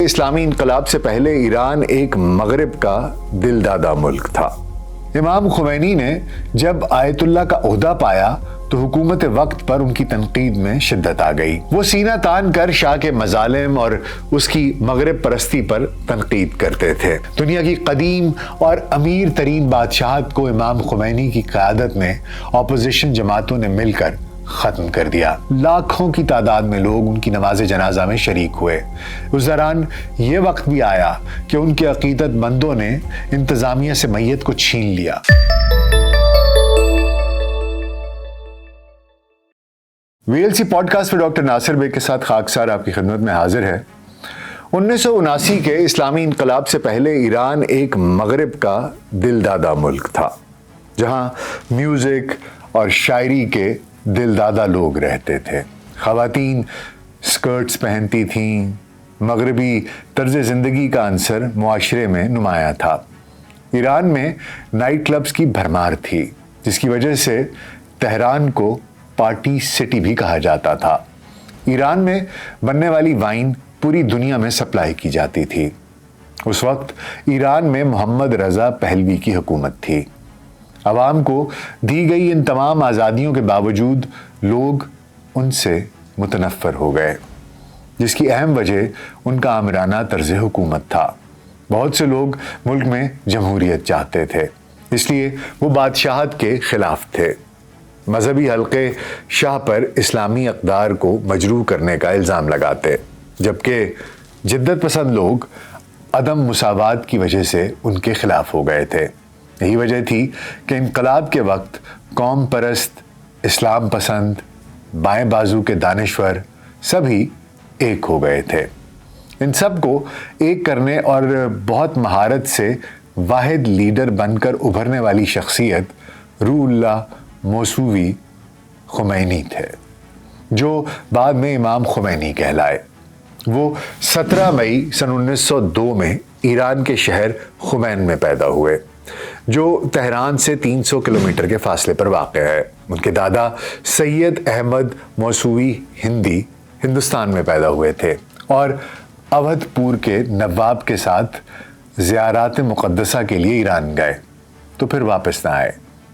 اسلامی انقلاب سے پہلے ایران ایک مغرب کا دل دادا ملک تھا۔ امام خمینی نے جب آیت اللہ کا عہدہ پایا تو حکومت وقت پر ان کی تنقید میں شدت آ گئی۔ وہ سینہ تان کر شاہ کے مظالم اور اس کی مغرب پرستی پر تنقید کرتے تھے۔ دنیا کی قدیم اور امیر ترین بادشاہت کو امام خمینی کی قیادت میں اپوزیشن جماعتوں نے مل کر ختم کر دیا۔ لاکھوں کی تعداد میں لوگ ان کی نماز جنازہ میں شریک ہوئے۔ اس دوران یہ وقت بھی آیا کہ ان کے عقیدت مندوں نے انتظامیہ سے میت کو چھین لیا۔ VLC پوڈ کاسٹ میں ڈاکٹر ناصر بے کے ساتھ خاکسار آپ کی خدمت میں حاضر ہے۔ 1979 کے اسلامی انقلاب سے پہلے ایران ایک مغرب کا دل دادا ملک تھا، جہاں میوزک اور شاعری کے دل دادا لوگ رہتے تھے۔ خواتین سکرٹس پہنتی تھیں۔ مغربی طرز زندگی کا عنصر معاشرے میں نمایاں تھا۔ ایران میں نائٹ کلبز کی بھرمار تھی، جس کی وجہ سے تہران کو پارٹی سٹی بھی کہا جاتا تھا۔ ایران میں بننے والی وائن پوری دنیا میں سپلائی کی جاتی تھی۔ اس وقت ایران میں محمد رضا پہلوی کی حکومت تھی۔ عوام کو دی گئی ان تمام آزادیوں کے باوجود لوگ ان سے متنفر ہو گئے، جس کی اہم وجہ ان کا آمرانہ طرز حکومت تھا۔ بہت سے لوگ ملک میں جمہوریت چاہتے تھے، اس لیے وہ بادشاہت کے خلاف تھے۔ مذہبی حلقے شاہ پر اسلامی اقدار کو مجروح کرنے کا الزام لگاتے، جبکہ جدت پسند لوگ عدم مساوات کی وجہ سے ان کے خلاف ہو گئے تھے۔ یہی وجہ تھی کہ انقلاب کے وقت قوم پرست، اسلام پسند، بائیں بازو کے دانشور سبھی ایک ہو گئے تھے۔ ان سب کو ایک کرنے اور بہت مہارت سے واحد لیڈر بن کر ابھرنے والی شخصیت روح اللہ موسوی خمینی تھے، جو بعد میں امام خمینی کہلائے۔ وہ 17 مئی سن 1902 میں ایران کے شہر خمین میں پیدا ہوئے، جو تہران سے 300 کلومیٹر کے فاصلے پر واقع ہے۔ ان کے دادا سید احمد موسوی ہندی ہندوستان میں پیدا ہوئے تھے اور اودھ پور کے نواب کے ساتھ زیارات مقدسہ کے لیے ایران گئے تو پھر واپس نہ آئے،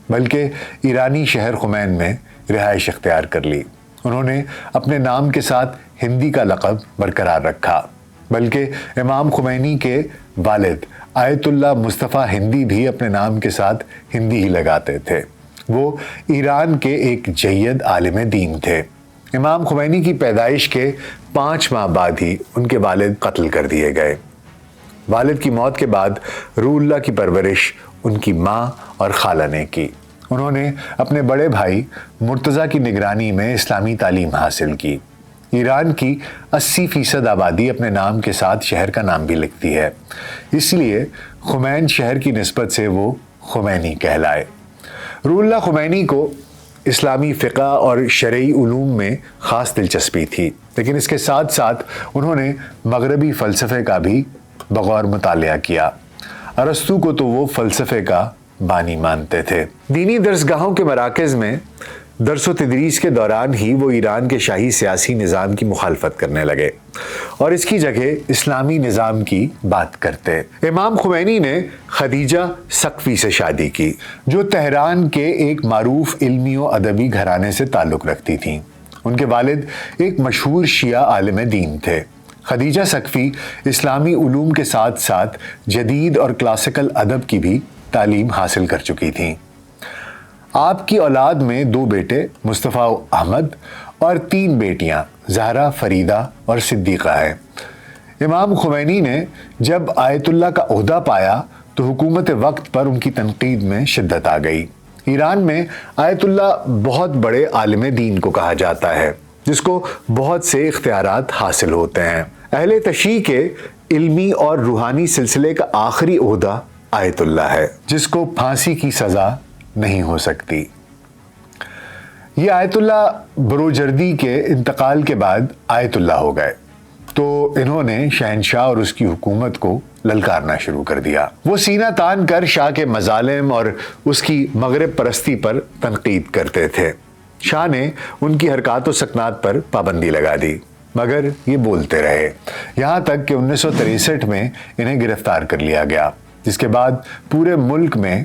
بلکہ ایرانی شہر خمین میں رہائش اختیار کر لی۔ انہوں نے اپنے نام کے ساتھ ہندی کا لقب برقرار رکھا، بلکہ امام خمینی کے والد آیت اللہ مصطفیٰ ہندی بھی اپنے نام کے ساتھ ہندی ہی لگاتے تھے۔ وہ ایران کے ایک جید عالم دین تھے۔ امام خمینی کی پیدائش کے 5 ماہ بعد ہی ان کے والد قتل کر دیے گئے۔ والد کی موت کے بعد روح اللہ کی پرورش ان کی ماں اور خالہ نے کی۔ انہوں نے اپنے بڑے بھائی مرتضیٰ کی نگرانی میں اسلامی تعلیم حاصل کی۔ ایران کی 80% آبادی اپنے نام کے ساتھ شہر کا نام بھی لکھتی ہے، اس لیے خمین شہر کی نسبت سے وہ خمینی کہلائے۔ روح اللہ خمینی کو اسلامی فقہ اور شرعی علوم میں خاص دلچسپی تھی، لیکن اس کے ساتھ ساتھ انہوں نے مغربی فلسفے کا بھی بغور مطالعہ کیا۔ ارسطو کو تو وہ فلسفے کا بانی مانتے تھے۔ دینی درسگاہوں کے مراکز میں درس و تدریس کے دوران ہی وہ ایران کے شاہی سیاسی نظام کی مخالفت کرنے لگے اور اس کی جگہ اسلامی نظام کی بات کرتے۔ امام خمینی نے خدیجہ ثقفی سے شادی کی، جو تہران کے ایک معروف علمی و ادبی گھرانے سے تعلق رکھتی تھیں۔ ان کے والد ایک مشہور شیعہ عالم دین تھے۔ خدیجہ ثقفی اسلامی علوم کے ساتھ ساتھ جدید اور کلاسیکل ادب کی بھی تعلیم حاصل کر چکی تھیں۔ آپ کی اولاد میں 2 بیٹے مصطفیٰ احمد اور 3 بیٹیاں زہرا، فریدہ اور صدیقہ ہیں۔ امام خمینی نے جب آیت اللہ کا عہدہ پایا تو حکومت وقت پر ان کی تنقید میں شدت آ گئی۔ ایران میں آیت اللہ بہت بڑے عالم دین کو کہا جاتا ہے، جس کو بہت سے اختیارات حاصل ہوتے ہیں۔ اہل تشیع کے علمی اور روحانی سلسلے کا آخری عہدہ آیت اللہ ہے، جس کو پھانسی کی سزا نہیں ہو سکتی۔ یہ آیت اللہ بروجردی کے انتقال کے بعد آیت اللہ ہو گئے تو انہوں نے شہنشاہ اور اس کی حکومت کو للکارنا شروع کر دیا۔ وہ سینہ تان کر شاہ کے مظالم اور اس کی مغرب پرستی پر تنقید کرتے تھے۔ شاہ نے ان کی حرکات و سکنات پر پابندی لگا دی۔ مگر یہ بولتے رہے، یہاں تک کہ 1963 میں انہیں گرفتار کر لیا گیا، جس کے بعد پورے ملک میں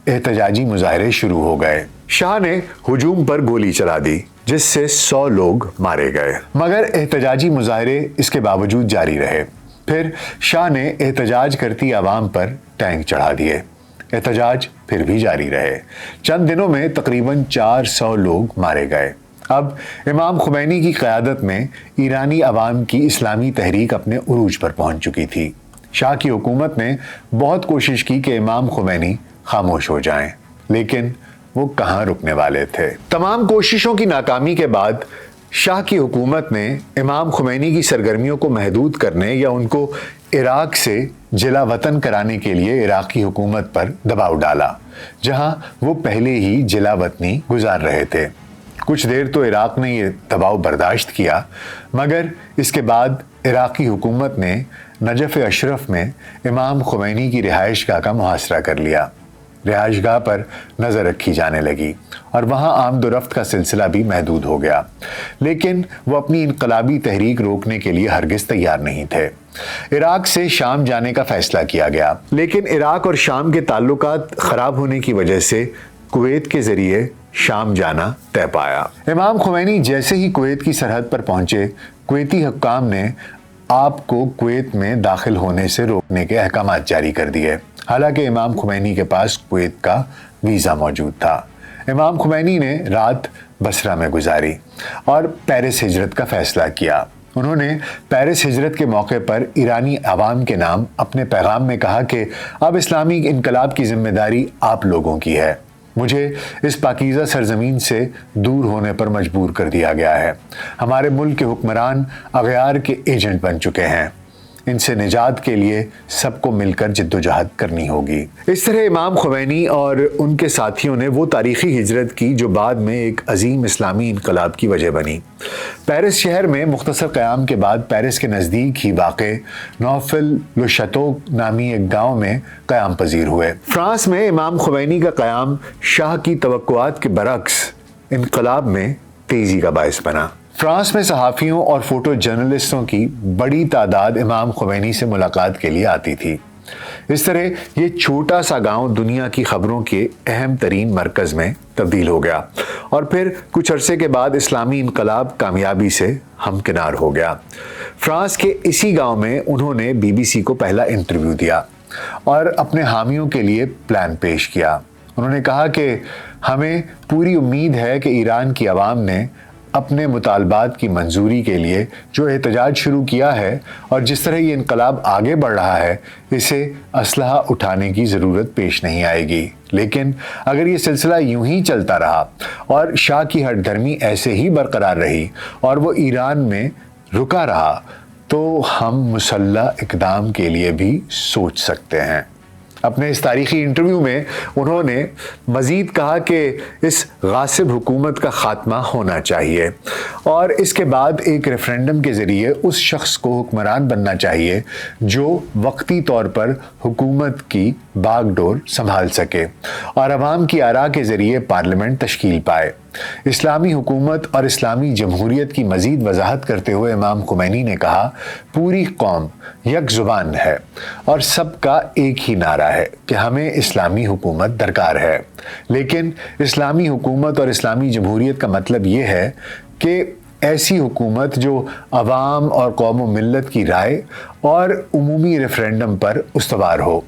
احتجاجی مظاہرے شروع ہو گئے۔ شاہ نے ہجوم پر گولی چلا دی جس سے 100 لوگ مارے گئے، مگر احتجاجی مظاہرے اس کے باوجود جاری رہے۔ پھر شاہ نے احتجاج کرتی عوام پر ٹینک چڑھا دیے، احتجاج پھر بھی جاری رہے۔ چند دنوں میں تقریباً 400 لوگ مارے گئے۔ اب امام خمینی کی قیادت میں ایرانی عوام کی اسلامی تحریک اپنے عروج پر پہنچ چکی تھی۔ شاہ کی حکومت نے بہت کوشش کی کہ امام خمینی خاموش ہو جائیں، لیکن وہ کہاں رکنے والے تھے۔ تمام کوششوں کی ناکامی کے بعد شاہ کی حکومت نے امام خمینی کی سرگرمیوں کو محدود کرنے یا ان کو عراق سے جلا وطن کرانے کے لیے عراقی حکومت پر دباؤ ڈالا، جہاں وہ پہلے ہی جلا وطنی گزار رہے تھے۔ کچھ دیر تو عراق نے یہ دباؤ برداشت کیا، مگر اس کے بعد عراقی حکومت نے نجف اشرف میں امام خمینی کی رہائش گاہ کا محاصرہ کر لیا۔ رہائش گاہ پر نظر رکھی جانے لگی اور وہاں آمد و رفت کا سلسلہ بھی محدود ہو گیا، لیکن وہ اپنی انقلابی تحریک روکنے کے لیے ہرگز تیار نہیں تھے۔ عراق سے شام جانے کا فیصلہ کیا گیا، لیکن عراق اور شام کے تعلقات خراب ہونے کی وجہ سے کویت کے ذریعے شام جانا طے پایا۔ امام خمینی جیسے ہی کویت کی سرحد پر پہنچے، کویتی حکام نے آپ کو کویت میں داخل ہونے سے روکنے کے احکامات جاری کر دیے، حالانکہ امام خمینی کے پاس کویت کا ویزا موجود تھا۔ امام خمینی نے رات بصرہ میں گزاری اور پیرس ہجرت کا فیصلہ کیا۔ انہوں نے پیرس ہجرت کے موقع پر ایرانی عوام کے نام اپنے پیغام میں کہا کہ اب اسلامی انقلاب کی ذمہ داری آپ لوگوں کی ہے، مجھے اس پاکیزہ سرزمین سے دور ہونے پر مجبور کر دیا گیا ہے۔ ہمارے ملک کے حکمران اغیار کے ایجنٹ بن چکے ہیں، ان سے نجات کے لیے سب کو مل کر جدوجہد کرنی ہوگی۔ اس طرح امام خمینی اور ان کے ساتھیوں نے وہ تاریخی ہجرت کی جو بعد میں ایک عظیم اسلامی انقلاب کی وجہ بنی۔ پیرس شہر میں مختصر قیام کے بعد پیرس کے نزدیک ہی واقع نوفل لو شاتو نامی ایک گاؤں میں قیام پذیر ہوئے۔ فرانس میں امام خمینی کا قیام شاہ کی توقعات کے برعکس انقلاب میں تیزی کا باعث بنا۔ فرانس میں صحافیوں اور فوٹو جرنلسٹوں کی بڑی تعداد امام خمینی سے ملاقات کے لیے آتی تھی۔ اس طرح یہ چھوٹا سا گاؤں دنیا کی خبروں کے اہم ترین مرکز میں تبدیل ہو گیا، اور پھر کچھ عرصے کے بعد اسلامی انقلاب کامیابی سے ہمکنار ہو گیا۔ فرانس کے اسی گاؤں میں انہوں نے BBC کو پہلا انٹرویو دیا اور اپنے حامیوں کے لیے پلان پیش کیا۔ انہوں نے کہا کہ ہمیں پوری امید ہے کہ ایران کی عوام نے اپنے مطالبات کی منظوری کے لیے جو احتجاج شروع کیا ہے اور جس طرح یہ انقلاب آگے بڑھ رہا ہے، اسے اسلحہ اٹھانے کی ضرورت پیش نہیں آئے گی، لیکن اگر یہ سلسلہ یوں ہی چلتا رہا اور شاہ کی ہٹ دھرمی ایسے ہی برقرار رہی اور وہ ایران میں رکا رہا تو ہم مسلح اقدام کے لیے بھی سوچ سکتے ہیں۔ اپنے اس تاریخی انٹرویو میں انہوں نے مزید کہا کہ اس غاصب حکومت کا خاتمہ ہونا چاہیے اور اس کے بعد ایک ریفرینڈم کے ذریعے اس شخص کو حکمران بننا چاہیے جو وقتی طور پر حکومت کی باغ ڈور سنبھال سکے اور عوام کی آراء کے ذریعے پارلیمنٹ تشکیل پائے۔ اسلامی حکومت اور اسلامی جمہوریت کی مزید وضاحت کرتے ہوئے امام خمینی نے کہا، پوری قوم یک زبان ہے اور سب کا ایک ہی نعرہ ہے کہ ہمیں اسلامی حکومت درکار ہے، لیکن اسلامی حکومت اور اسلامی جمہوریت کا مطلب یہ ہے کہ ایسی حکومت جو عوام اور قوم و ملت کی رائے اور عمومی ریفرینڈم پر استوار ہو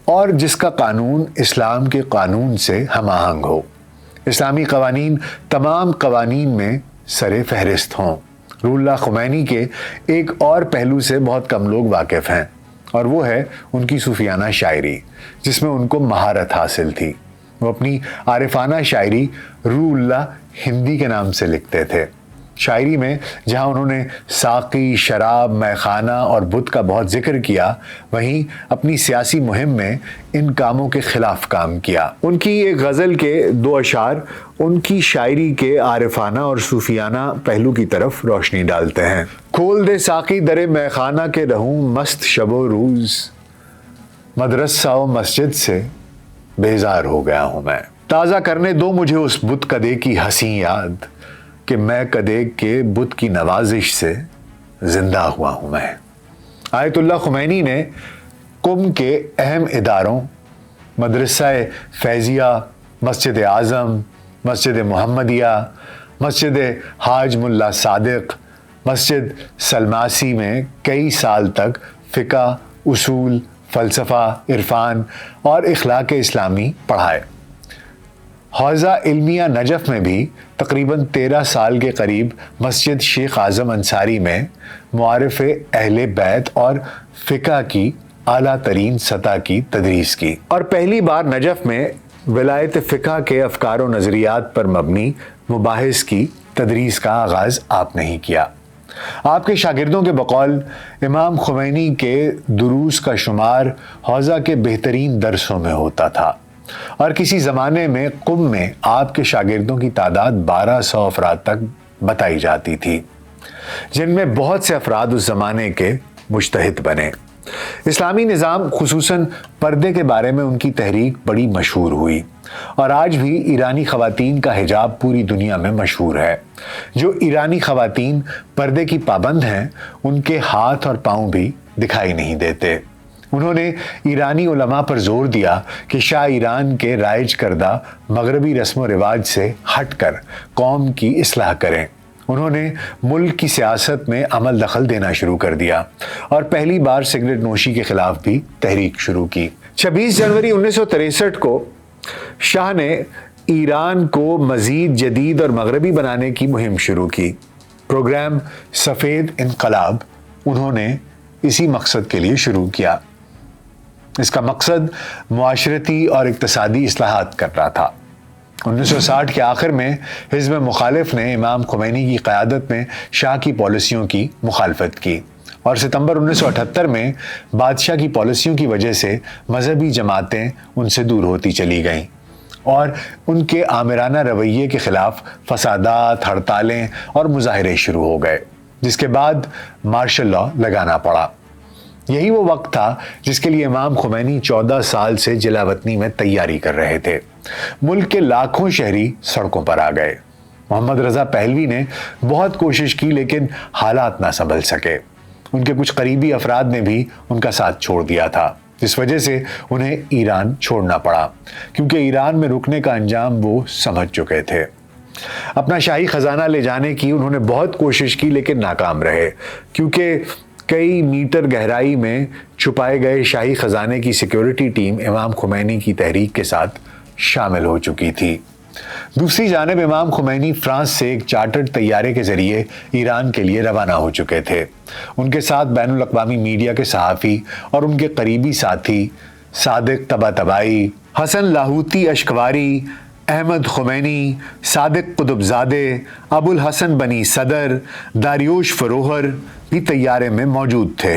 اور جس کا قانون اسلام کے قانون سے ہم آہنگ ہو۔ اسلامی قوانین تمام قوانین میں سر فہرست ہوں۔ روح اللہ خمینی کے ایک اور پہلو سے بہت کم لوگ واقف ہیں اور وہ ہے ان کی صوفیانہ شاعری، جس میں ان کو مہارت حاصل تھی۔ وہ اپنی عارفانہ شاعری روح اللہ ہندی کے نام سے لکھتے تھے۔ شاعری میں جہاں انہوں نے ساقی، شراب، میخانہ اور بت کا بہت ذکر کیا، وہیں اپنی سیاسی مہم میں ان کاموں کے خلاف کام کیا۔ ان کی ایک غزل کے 2 اشعار ان کی شاعری کے عارفانہ اور صوفیانہ پہلو کی طرف روشنی ڈالتے ہیں۔ کھول دے ساقی در میخانہ کے رہوں مست شب و روز، مدرسہ و مسجد سے بیزار ہو گیا ہوں میں۔ تازہ کرنے دو مجھے اس بت کدے کی حسین یاد، کہ میں کدیگ کے بت کی نوازش سے زندہ ہوا ہوں میں۔ آیت اللہ خمینی نے قم کے اہم اداروں مدرسہ فیضیہ، مسجد اعظم، مسجد محمدیہ، مسجد حاج ملا صادق، مسجد سلماسی میں کئی سال تک فقہ، اصول، فلسفہ، عرفان اور اخلاق اسلامی پڑھائے۔ حوزہ علمیہ نجف میں بھی تقریباً 13 سال کے قریب مسجد شیخ اعظم انصاری میں معارف اہل بیت اور فقہ کی اعلیٰ ترین سطح کی تدریس کی، اور پہلی بار نجف میں ولایت فقہ کے افکار و نظریات پر مبنی مباحث کی تدریس کا آغاز آپ نے ہی کیا۔ آپ کے شاگردوں کے بقول امام خمینی کے دروس کا شمار حوزہ کے بہترین درسوں میں ہوتا تھا، اور کسی زمانے میں قم میں آپ کے شاگردوں کی تعداد 1200 افراد تک بتائی جاتی تھی، جن میں بہت سے افراد اس زمانے کے مجتہد بنے۔ اسلامی نظام خصوصاً پردے کے بارے میں ان کی تحریک بڑی مشہور ہوئی، اور آج بھی ایرانی خواتین کا حجاب پوری دنیا میں مشہور ہے۔ جو ایرانی خواتین پردے کی پابند ہیں ان کے ہاتھ اور پاؤں بھی دکھائی نہیں دیتے۔ انہوں نے ایرانی علماء پر زور دیا کہ شاہ ایران کے رائج کردہ مغربی رسم و رواج سے ہٹ کر قوم کی اصلاح کریں۔ انہوں نے ملک کی سیاست میں عمل دخل دینا شروع کر دیا اور پہلی بار سگریٹ نوشی کے خلاف بھی تحریک شروع کی۔ 26 جنوری 1963 کو شاہ نے ایران کو مزید جدید اور مغربی بنانے کی مہم شروع کی۔ پروگرام سفید انقلاب انہوں نے اسی مقصد کے لیے شروع کیا۔ اس کا مقصد معاشرتی اور اقتصادی اصلاحات کرنا تھا۔ 1960 کے آخر میں حزب مخالف نے امام خمینی کی قیادت میں شاہ کی پالیسیوں کی مخالفت کی، اور ستمبر 1978 میں بادشاہ کی پالیسیوں کی وجہ سے مذہبی جماعتیں ان سے دور ہوتی چلی گئیں، اور ان کے آمرانہ رویے کے خلاف فسادات، ہڑتالیں اور مظاہرے شروع ہو گئے، جس کے بعد مارشل لا لگانا پڑا۔ یہی وہ وقت تھا جس کے لیے امام خمینی 14 سال سے جلا وطنی میں تیاری کر رہے تھے۔ ملک کے لاکھوں شہری سڑکوں پر آ گئے۔ محمد رضا پہلوی نے بہت کوشش کی لیکن حالات نہ سنبھل سکے۔ ان کے کچھ قریبی افراد نے بھی ان کا ساتھ چھوڑ دیا تھا، جس وجہ سے انہیں ایران چھوڑنا پڑا، کیونکہ ایران میں رکنے کا انجام وہ سمجھ چکے تھے۔ اپنا شاہی خزانہ لے جانے کی انہوں نے بہت کوشش کی لیکن ناکام رہے، کیونکہ کئی میٹر گہرائی میں چھپائے گئے شاہی خزانے کی سیکیورٹی ٹیم امام خمینی کی تحریک کے ساتھ شامل ہو چکی تھی۔ دوسری جانب امام خمینی فرانس سے ایک چارٹرڈ طیارے کے ذریعے ایران کے لیے روانہ ہو چکے تھے۔ ان کے ساتھ بین الاقوامی میڈیا کے صحافی اور ان کے قریبی ساتھی صادق طباطبائی، حسن لاہوتی اشکواری، احمد خمینی، صادق قطبزادے، ابو الحسن بنی صدر، داریوش فروہر بھی طیارے میں موجود تھے۔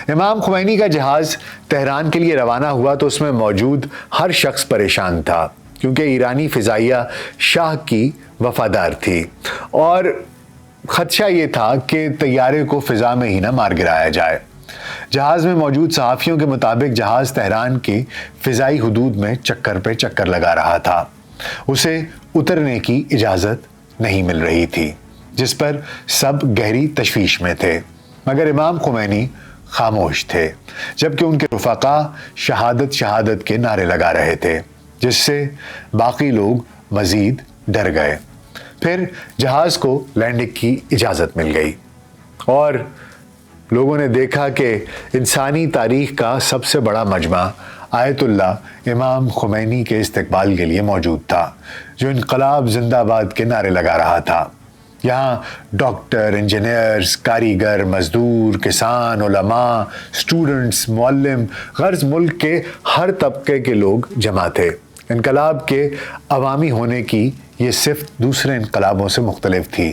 امام خمینی کا جہاز تہران کے لیے روانہ ہوا تو اس میں موجود ہر شخص پریشان تھا، کیونکہ ایرانی فضائیہ شاہ کی وفادار تھی، اور خدشہ یہ تھا کہ طیارے کو فضا میں ہی نہ مار گرایا جائے۔ جہاز میں موجود صحافیوں کے مطابق جہاز تہران کی فضائی حدود میں چکر پہ چکر لگا رہا تھا، اسے اترنے کی اجازت نہیں مل رہی تھی، جس پر سب گہری تشویش میں تھے، مگر امام خمینی خاموش تھے، جبکہ ان کے رفقا شہادت شہادت کے نعرے لگا رہے تھے، جس سے باقی لوگ مزید ڈر گئے۔ پھر جہاز کو لینڈنگ کی اجازت مل گئی، اور لوگوں نے دیکھا کہ انسانی تاریخ کا سب سے بڑا مجمع آیت اللہ امام خمینی کے استقبال کے لیے موجود تھا، جو انقلاب زندہ باد کے نعرے لگا رہا تھا۔ یہاں ڈاکٹر، انجینئرز، کاریگر، مزدور، کسان، علماء، سٹوڈنٹس، معلم، غرض ملک کے ہر طبقے کے لوگ جمع تھے۔ انقلاب کے عوامی ہونے کی یہ صفت دوسرے انقلابوں سے مختلف تھی،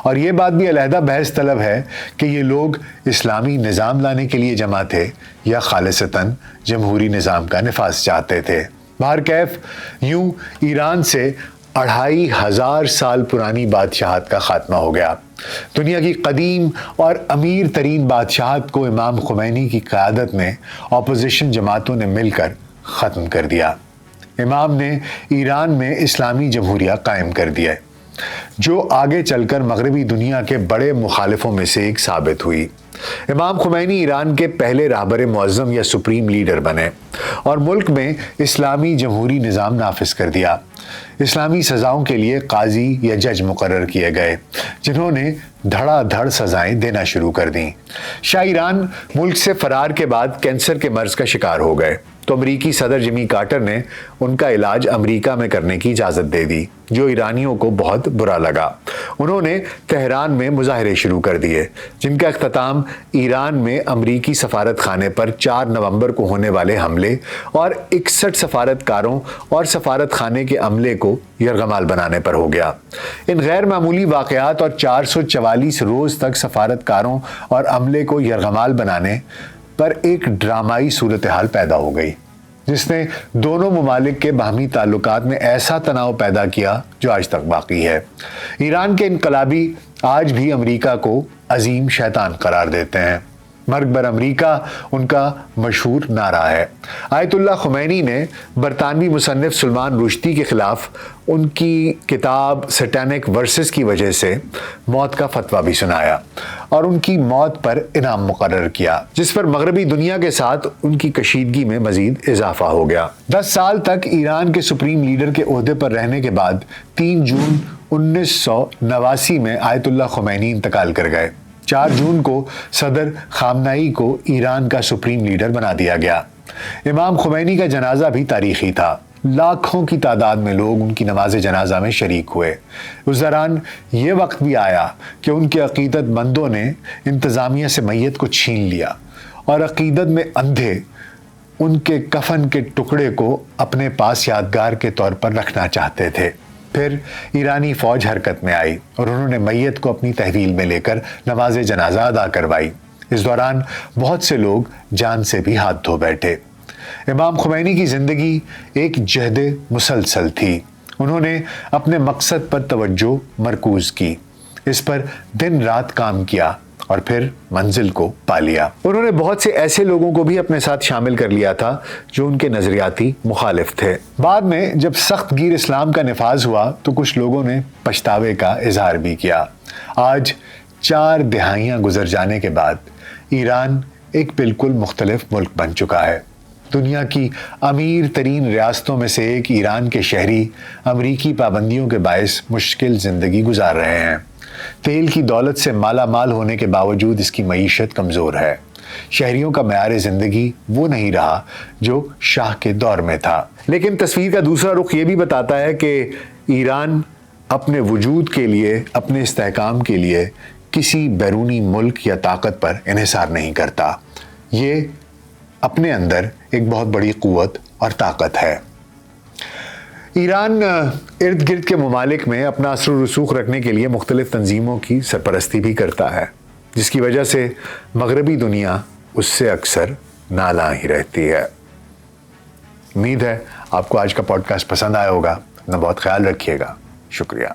اور یہ بات بھی علیحدہ بحث طلب ہے کہ یہ لوگ اسلامی نظام لانے کے لیے جمع تھے یا خالصتاً جمہوری نظام کا نفاذ چاہتے تھے۔ بہرکیف یوں ایران سے 2500 سال پرانی بادشاہت کا خاتمہ ہو گیا۔ دنیا کی قدیم اور امیر ترین بادشاہت کو امام خمینی کی قیادت میں اپوزیشن جماعتوں نے مل کر ختم کر دیا۔ امام نے ایران میں اسلامی جمہوریہ قائم کر دیا، جو آگے چل کر مغربی دنیا کے بڑے مخالفوں میں سے ایک ثابت ہوئی۔ امام خمینی ایران کے پہلے رہبر معظم یا سپریم لیڈر بنے اور ملک میں اسلامی جمہوری نظام نافذ کر دیا۔ اسلامی سزاؤں کے لیے قاضی یا جج مقرر کیے گئے جنہوں نے دھڑا دھڑ سزائیں دینا شروع کر دیں۔ شاہ ایران ملک سے فرار کے بعد کینسر کے مرض کا شکار ہو گئے تو امریکی صدر جمی کارٹر نے ان کا علاج امریکہ میں کرنے کی اجازت دے دی، جو ایرانیوں کو بہت برا لگا۔ انہوں نے تہران میں مظاہرے شروع کر دیے جن کا اختتام ایران میں امریکی سفارت خانے پر 4 نومبر کو ہونے والے حملے اور 61 سفارتکاروں اور سفارت خانے کے عملے کو یرغمال بنانے پر ہو گیا۔ ان غیر معمولی واقعات اور 444 روز تک سفارتکاروں اور عملے کو یرغمال بنانے پر ایک ڈرامائی صورتحال پیدا ہو گئی جس نے دونوں ممالک کے باہمی تعلقات میں ایسا تناؤ پیدا کیا جو آج تک باقی ہے۔ ایران کے انقلابی آج بھی امریکہ کو عظیم شیطان قرار دیتے ہیں۔ مرگ بر امریکہ ان کا مشہور نعرہ ہے۔ آیت اللہ خمینی نے برطانوی مصنف سلمان رشدی کے خلاف ان کی کتاب سیٹینک ورسز کی وجہ سے موت کا فتویٰ بھی سنایا اور ان کی موت پر انعام مقرر کیا، جس پر مغربی دنیا کے ساتھ ان کی کشیدگی میں مزید اضافہ ہو گیا۔ 10 سال تک ایران کے سپریم لیڈر کے عہدے پر رہنے کے بعد 3 جون 1989 میں آیت اللہ خمینی انتقال کر گئے۔ 4 جون کو صدر خامنئی کو ایران کا سپریم لیڈر بنا دیا گیا۔ امام خمینی کا جنازہ بھی تاریخی تھا۔ لاکھوں کی تعداد میں لوگ ان کی نماز جنازہ میں شریک ہوئے۔ اس دوران یہ وقت بھی آیا کہ ان کے عقیدت مندوں نے انتظامیہ سے میت کو چھین لیا اور عقیدت میں اندھے ان کے کفن کے ٹکڑے کو اپنے پاس یادگار کے طور پر رکھنا چاہتے تھے۔ پھر ایرانی فوج حرکت میں آئی اور انہوں نے میت کو اپنی تحویل میں لے کر نماز جنازہ ادا کروائی۔ اس دوران بہت سے لوگ جان سے بھی ہاتھ دھو بیٹھے۔ امام خمینی کی زندگی ایک جہد مسلسل تھی۔ انہوں نے اپنے مقصد پر توجہ مرکوز کی، اس پر دن رات کام کیا اور پھر منزل کو پا لیا۔ انہوں نے بہت سے ایسے لوگوں کو بھی اپنے ساتھ شامل کر لیا تھا جو ان کے نظریاتی مخالف تھے۔ بعد میں جب سخت گیر اسلام کا نفاذ ہوا تو کچھ لوگوں نے پچھتاوے کا اظہار بھی کیا۔ آج 4 دہائیاں گزر جانے کے بعد ایران ایک بالکل مختلف ملک بن چکا ہے۔ دنیا کی امیر ترین ریاستوں میں سے ایک ایران کے شہری امریکی پابندیوں کے باعث مشکل زندگی گزار رہے ہیں۔ تیل کی دولت سے مالا مال ہونے کے باوجود اس کی معیشت کمزور ہے۔ شہریوں کا معیار زندگی وہ نہیں رہا جو شاہ کے دور میں تھا۔ لیکن تصویر کا دوسرا رخ یہ بھی بتاتا ہے کہ ایران اپنے وجود کے لیے، اپنے استحکام کے لیے کسی بیرونی ملک یا طاقت پر انحصار نہیں کرتا۔ یہ اپنے اندر ایک بہت بڑی قوت اور طاقت ہے۔ ایران ارد گرد کے ممالک میں اپنا اثر و رسوخ رکھنے کے لیے مختلف تنظیموں کی سرپرستی بھی کرتا ہے، جس کی وجہ سے مغربی دنیا اس سے اکثر نالاں ہی رہتی ہے۔ امید ہے آپ کو آج کا پوڈ کاسٹ پسند آیا ہوگا۔ اپنا بہت خیال رکھیے گا۔ شکریہ۔